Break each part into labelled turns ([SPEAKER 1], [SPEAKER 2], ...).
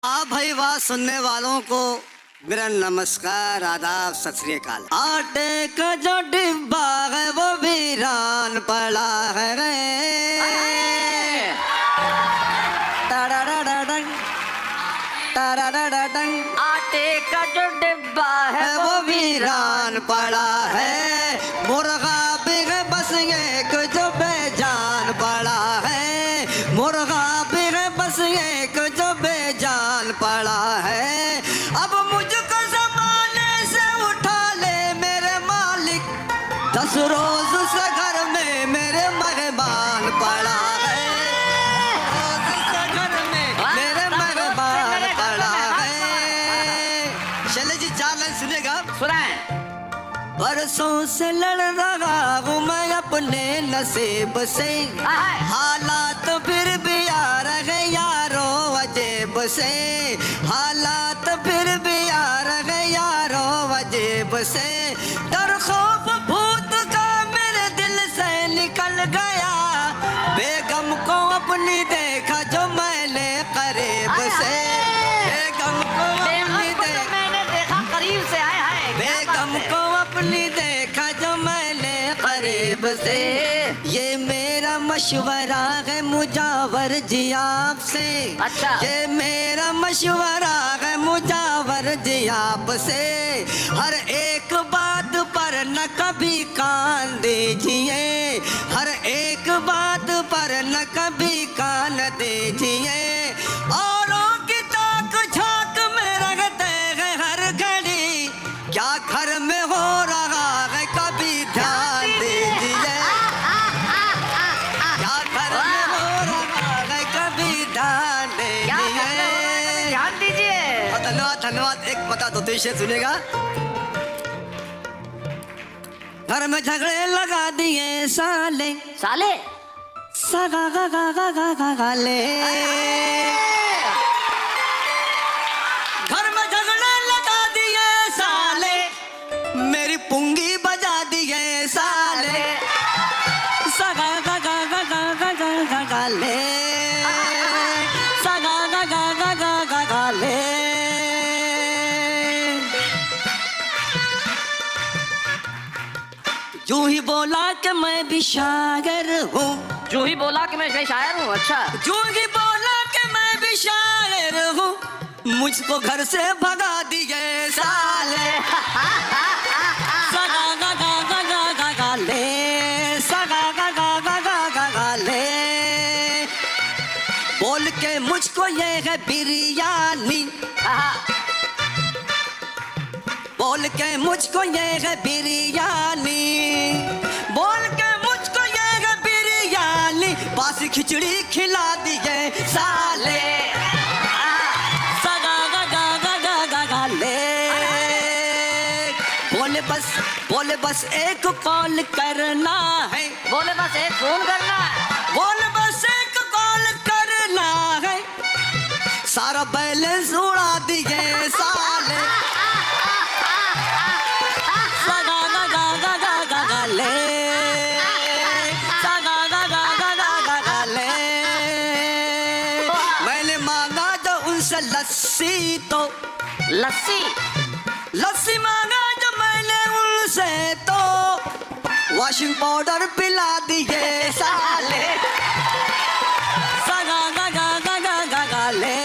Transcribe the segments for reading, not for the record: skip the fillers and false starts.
[SPEAKER 1] भाई वाह सुनने वालों को मेरा नमस्कार, आदाब, सत श्री अकाल। आटे का जो डिब्बा है वो वीरान पड़ा है रे।
[SPEAKER 2] आटे का जो डिब्बा है
[SPEAKER 1] वो वीरान पड़ा है। मुर्गा बिग बस एक जो बेजान पड़ा है। मुर्गा बिग बस एक जो बेजान पड़ा है। अब मुझको ज़माने से उठा ले मेरे मालिक, 10 रोज से घर में मेरे मेहमान पड़ा है। घर में मेरे मेहमान पड़ा है। चले जी चालन सुनेगा।
[SPEAKER 2] सुनाए।
[SPEAKER 1] बरसों से लड़ रहा हूँ मैं अपने नसीब से, हालात फिर भी आ रहे यारों अजेब से। हालात फिर भी आ रहे यारों अजेब से। डर खौफ भूत का मेरे दिल से निकल गया। बेगम को अपनी देखा जो मैंने करीब से। बेगम को अपनी
[SPEAKER 2] मैंने देखा करीब से। आए हाय
[SPEAKER 1] बेगम को अपनी देखा जो मैंने करीब से। ये मेरा मशवरा है मुजावर जी आपसे।
[SPEAKER 2] अच्छा।
[SPEAKER 1] ये मेरा मशवरा है मुजावर जी आपसे। हर एक बात पर न कभी कान दीजिए। हर एक बात पर न कभी कान दीजिए। औरों की ताक झांक में रखते हैं हर घड़ी। क्या घर में हो रहा है कभी ध्यान दीजिए। क्या घर में हो रहा है कभी ध्यान दीजिए।
[SPEAKER 2] ध्यान दीजिए।
[SPEAKER 1] धन्यवाद धन्यवाद। एक बता दो तो इसे सुनेगा। घर में झगड़े लगा दिए साले
[SPEAKER 2] साले
[SPEAKER 1] सगा गा गा गा गा गा गा ले। घर में झगड़े लगा दिए साले, मेरी पुंगी बजा दिए साले। सगा गा गा गा गा गा गा गा गा ले। सगा गा गा गा गा गा गा ले। यूं ही बोला कि मैं भी शायर हूँ।
[SPEAKER 2] जो ही बोला कि मैं शायर हूँ। अच्छा।
[SPEAKER 1] यूं ही बोला कि मैं भी शायर हूँ। मुझको घर से भगा दिए साले। सगा गा गा गा गा गा गा ले। सगा गा गा गा गा गा गा ले। बोल के मुझको ये है बिरयानी। बोल के मुझको ये है बिरयानी। बोल के मुझको ये है बिरयानी। बासी खिचड़ी खिला दिए साले। सगा गा गा गा गा गा गा ले। बोले बस एक कॉल करना है।
[SPEAKER 2] बोले बस एक फोन करना है।
[SPEAKER 1] बोले बस एक कॉल करना है। सारा बैलेंस उड़ा दिए साले। सगा गा गा गा गा गा गा ले। सगा गा गा गा गा गा गा ले। मैंने मांगा जो उनसे लस्सी तो
[SPEAKER 2] लस्सी
[SPEAKER 1] लस्सी मांगा जो मैंने उनसे तो वॉशिंग पाउडर पिला दिए साले। सगा गा गा गा गा गा गा ले।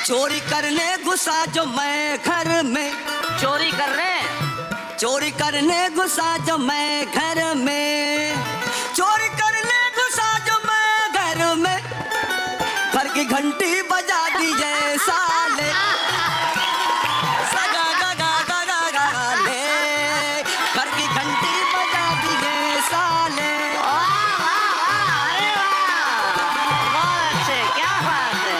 [SPEAKER 1] चोरी करने घुसा जो मैं घर में।
[SPEAKER 2] चोरी कर रहे हैं।
[SPEAKER 1] चोरी करने घुसा जो मैं घर में। चोरी करने घुसा जो मैं घर में। घर की घंटी बजा दीजिए साले। सगा गा गा गा गा गा गा ले। घर की घंटी बजा दीजिए साले।
[SPEAKER 2] अरे वाह, बहुत अच्छे, क्या बात है।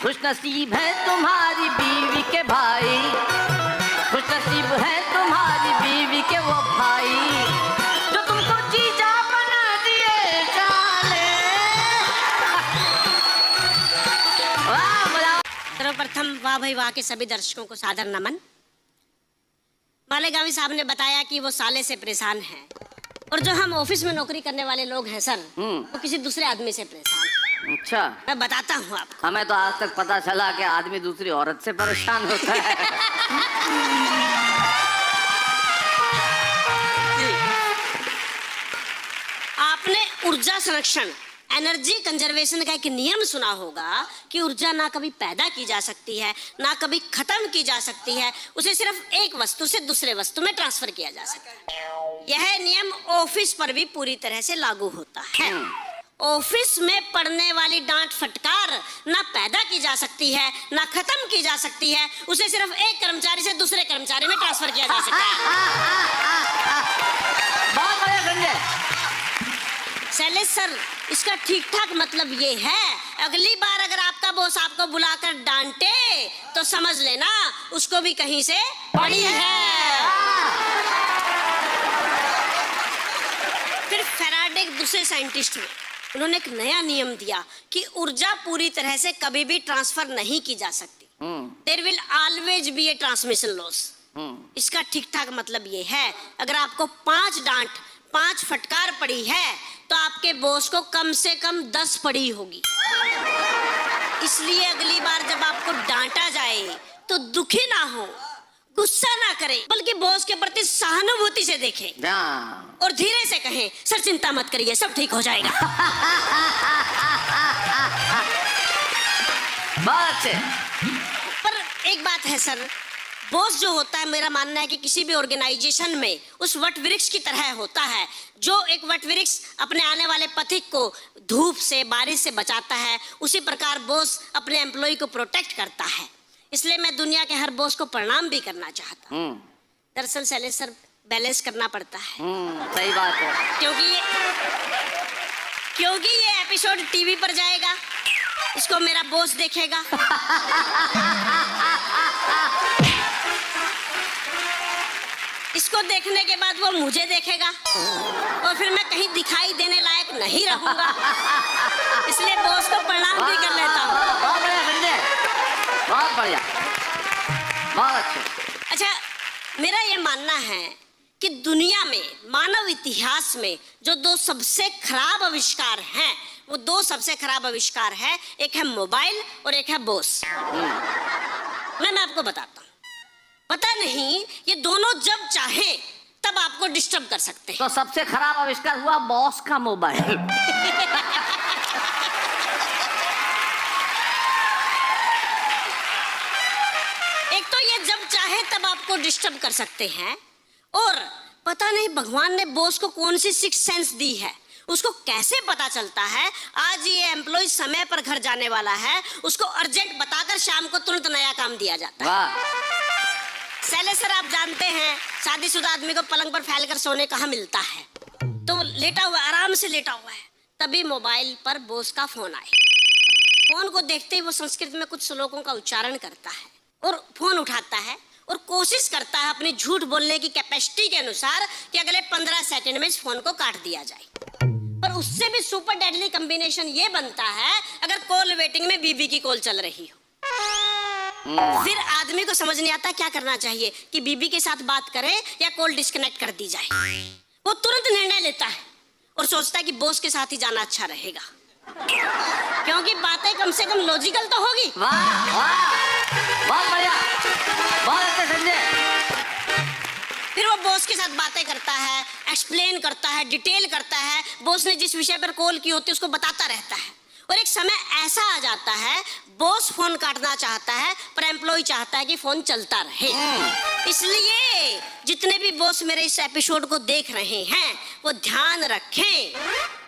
[SPEAKER 2] खुश नसीब है तुम्हारी बीवी के भाई। खुश नसीब है तुम्हारी बीवी के वो भाई जो तुमको जीजा बना दिए साले। वाह,
[SPEAKER 3] सर्वप्रथम वाह भाई वाह के सभी दर्शकों को सादर नमन। मालेगांवी साहब ने बताया कि वो साले से परेशान है, और जो हम ऑफिस में नौकरी करने वाले लोग हैं सर, वो किसी दूसरे आदमी से परेशान है।
[SPEAKER 2] अच्छा,
[SPEAKER 3] मैं बताता हूँ आपको।
[SPEAKER 2] हमें तो आज तक पता चला कि आदमी दूसरी औरत से परेशान होता है।
[SPEAKER 3] आपने ऊर्जा संरक्षण, एनर्जी कंजर्वेशन का एक नियम सुना होगा कि ऊर्जा ना कभी पैदा की जा सकती है, ना कभी खत्म की जा सकती है, उसे सिर्फ एक वस्तु से दूसरे वस्तु में ट्रांसफर किया जा सकता है। यह नियम ऑफिस पर भी पूरी तरह से लागू होता है। ऑफिस में पड़ने वाली डांट फटकार ना पैदा की जा सकती है, ना खत्म की जा सकती है, उसे सिर्फ एक कर्मचारी से दूसरे कर्मचारी में ट्रांसफर किया जा सकता है।
[SPEAKER 2] बहुत बढ़िया संजय।
[SPEAKER 3] शैलेश सर, इसका ठीक ठाक मतलब ये है, अगली बार अगर आपका बॉस आपको बुलाकर डांटे तो समझ लेना उसको भी कहीं से पड़ी है। फिर फैराडे एक दूसरे साइंटिस्ट हुए, उन्होंने एक नया नियम दिया कि ऊर्जा पूरी तरह से कभी भी ट्रांसफर नहीं की जा सकती। There will always be a transmission loss. इसका ठीक ठाक मतलब ये है, अगर आपको 5 डांट 5 फटकार पड़ी है तो आपके बॉस को कम से कम 10 पड़ी होगी। इसलिए अगली बार जब आपको डांटा जाए तो दुखी ना हो, गुस्सा ना करें, बल्कि बॉस के प्रति सहानुभूति से देखें और धीरे से कहें, सर चिंता मत करिए, सब ठीक हो जाएगा।
[SPEAKER 2] बहुत अच्छे।
[SPEAKER 3] पर एक बात है सर, बॉस जो होता है, मेरा मानना है कि किसी भी ऑर्गेनाइजेशन में उस वट वृक्ष की तरह होता है, जो एक वट वृक्ष अपने आने वाले पथिक को धूप से, बारिश से बचाता है, उसी प्रकार बॉस अपने एम्प्लॉय को प्रोटेक्ट करता है। इसलिए मैं दुनिया के हर बॉस को प्रणाम भी करना चाहता हूँ। दरअसल शैलेश सर, बैलेंस करना पड़ता है।
[SPEAKER 2] सही बात है।
[SPEAKER 3] क्योंकि ये एपिसोड टीवी पर जाएगा, इसको मेरा बॉस देखेगा। इसको देखने के बाद वो मुझे देखेगा और फिर मैं कहीं दिखाई देने लायक नहीं रहूंगा। इसलिए बॉस को प्रणाम भी कर लेता हूँ।
[SPEAKER 2] बहुत बढ़िया संजय, बहुत बढ़िया, बहुत अच्छे।
[SPEAKER 3] अच्छा, मेरा ये मानना है कि दुनिया में, मानव इतिहास में जो 2 सबसे खराब आविष्कार हैं, वो 2 सबसे खराब आविष्कार है, एक है मोबाइल और एक है बॉस। मैं आपको बताता हूँ। पता नहीं ये दोनों जब चाहे तब आपको डिस्टर्ब कर सकते हैं।
[SPEAKER 2] तो सबसे खराब आविष्कार हुआ बॉस का मोबाइल।
[SPEAKER 3] एक तो ये जब चाहे तब आपको डिस्टर्ब कर सकते हैं, और पता नहीं भगवान ने बॉस को कौन सी सिक्स्थ सेंस दी है, उसको कैसे पता चलता है आज ये एम्प्लॉय समय पर घर जाने वाला है, उसको अर्जेंट बताकर शाम को तुरंत नया काम दिया जाता है।
[SPEAKER 2] वाह।
[SPEAKER 3] शैलेश सर, आप जानते हैं शादीशुदा आदमी को पलंग पर फैलकर सोने कहाँ मिलता है, तो लेटा हुआ, आराम से लेटा हुआ है, तभी मोबाइल पर बॉस का फोन आए। फोन को देखते ही वो संस्कृत में कुछ श्लोकों का उच्चारण करता है और फोन उठाता है और कोशिश करता है अपनी झूठ बोलने की कैपेसिटी के अनुसार कि अगले 15 सेकंड में इस फोन को काट दिया जाए। पर उससे भी सुपर डेडली कॉम्बिनेशन ये बनता है अगर कॉल वेटिंग में बीबी की कॉल चल रही हो। फिर आदमी को समझ नहीं आता क्या करना चाहिए, कि बीबी के साथ बात करे या कॉल डिस्कनेक्ट कर दी जाए। वो तुरंत निर्णय लेता है और सोचता है कि बॉस के साथ ही जाना अच्छा रहेगा, क्योंकि बातें कम से कम लॉजिकल तो होगी।
[SPEAKER 2] वाह वाह, बहुत बढ़िया, बहुत अच्छे संजय।
[SPEAKER 3] फिर वो बॉस के साथ बातें करता है, एक्सप्लेन करता है, डिटेल करता है, बॉस ने जिस विषय पर कॉल की होती है उसको बताता रहता है। और एक समय ऐसा आ जाता है, बॉस फोन काटना चाहता है पर एम्प्लॉय चाहता है कि फोन चलता रहे। इसलिए जितने भी बॉस मेरे इस एपिसोड को देख रहे हैं वो ध्यान रखें,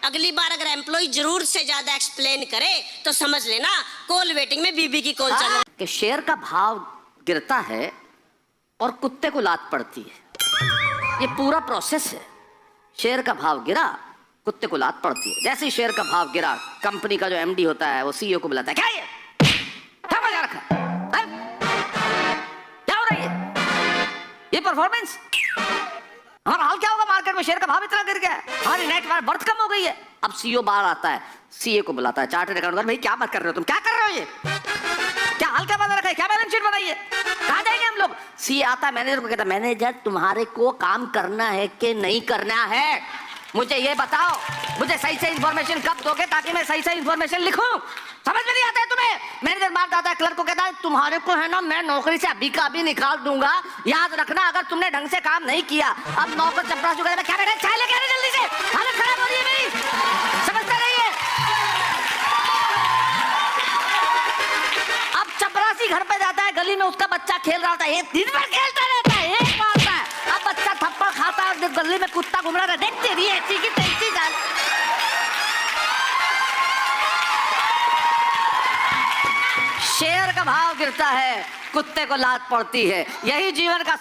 [SPEAKER 3] अगली बार अगर एम्प्लॉय जरूर से ज्यादा एक्सप्लेन करे तो समझ लेना कॉल वेटिंग में बीबी की कॉल चल।
[SPEAKER 2] कि शेर का भाव गिरता है और कुत्ते को लात पड़ती है, ये पूरा प्रोसेस है। शेर का भाव गिरा, कुत्ते को लात पड़ती है। जैसे ही शेयर का भाव गिरा, कंपनी का जो एमडी होता है वो सीईओ को बुलाता है, क्या ये क्या मजा रखा है? क्या हो रहा है ये परफॉर्मेंस? हमारा हाल क्या होगा मार्केट में, शेयर का भाव इतना गिर गया है, हमारी नेट वर्थ कम हो गई है। अब सीईओ बाहर आता है, सीए को बुलाता है, चार्टर्ड अकाउंटेंट, भाई क्या बात कर रहे हो तुम, क्या कर रहे हो ये क्या? हल्का बना रखा है, क्या बैलेंस शीट बनाइए? कहाँ जाएंगे हम लोग? सी आता है मैनेजर को, कहता मैनेजर तुम्हारे को काम करना है कि नहीं करना है, मुझे ये बताओ, मुझे सही से इंफॉर्मेशन कब दोगे ताकि मैं सही से इंफॉर्मेशन लिखूं? समझ में नहीं आता है तुम्हें? मैनेजर मारता आता है क्लर्क को, कहता है तुम्हारे को है ना मैं नौकरी से अभी का अभी निकाल दूंगा, याद रखना अगर तुमने ढंग से काम नहीं किया। अब नौकर चपरासी कहता है क्या बेटा चाय लेके आने जल्दी से, हालत खराब हो रही है मेरी, समझते रहिए। अब चपरासी घर पे जाता है, गली में उसका बच्चा खेल रहा था, एक दिन भर खेलता रहता है, एक मारता है, अब बच्चा थप्पड़ खाता है, गली में कुत्ता घूम रहा है, देखते रहिए ऐसी की तैसी जान। शेर का भाव गिरता है, कुत्ते को लात पड़ती है, यही जीवन का